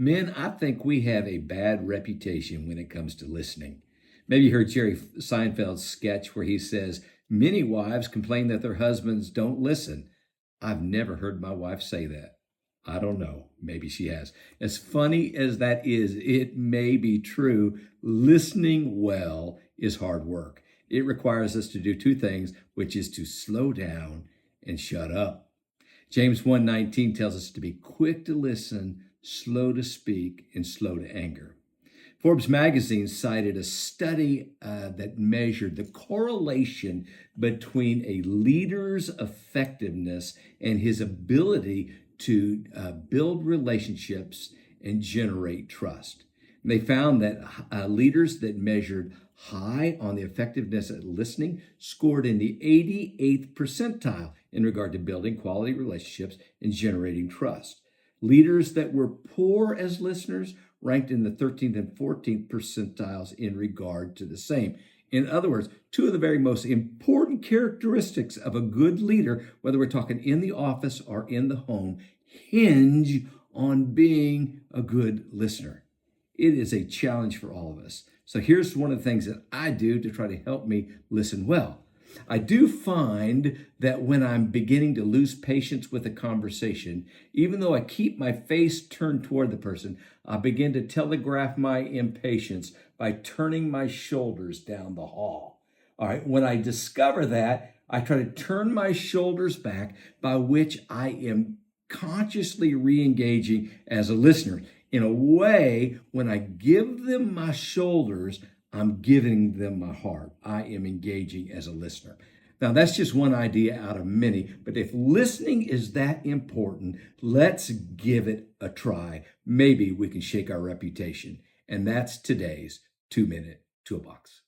Men, I think we have a bad reputation when it comes to listening. Maybe you heard Jerry Seinfeld's sketch where he says, many wives complain that their husbands don't listen. I've never heard my wife say that. I don't know. Maybe she has. As funny as that is, it may be true. Listening well is hard work. It requires us to do two things, which is to slow down and shut up. James 1:19 tells us to be quick to listen, slow to speak, and slow to anger. Forbes magazine cited a study that measured the correlation between a leader's effectiveness and his ability to build relationships and generate trust. And they found that leaders that measured high on the effectiveness at listening scored in the 88th percentile in regard to building quality relationships and generating trust. Leaders that were poor as listeners ranked in the 13th and 14th percentiles in regard to the same. In other words, two of the very most important characteristics of a good leader, whether we're talking in the office or in the home, hinge on being a good listener. It is a challenge for all of us. So here's one of the things that I do to try to help me listen well. I do find that when I'm beginning to lose patience with a conversation, even though I keep my face turned toward the person, I begin to telegraph my impatience by turning my shoulders down the hall. All right, when I discover that, I try to turn my shoulders back, by which I am consciously re-engaging as a listener. In a way, when I give them my shoulders, I'm giving them my heart. I am engaging as a listener. Now, that's just one idea out of many, but if listening is that important, let's give it a try. Maybe we can shake our reputation. And that's today's 2-Minute Toolbox.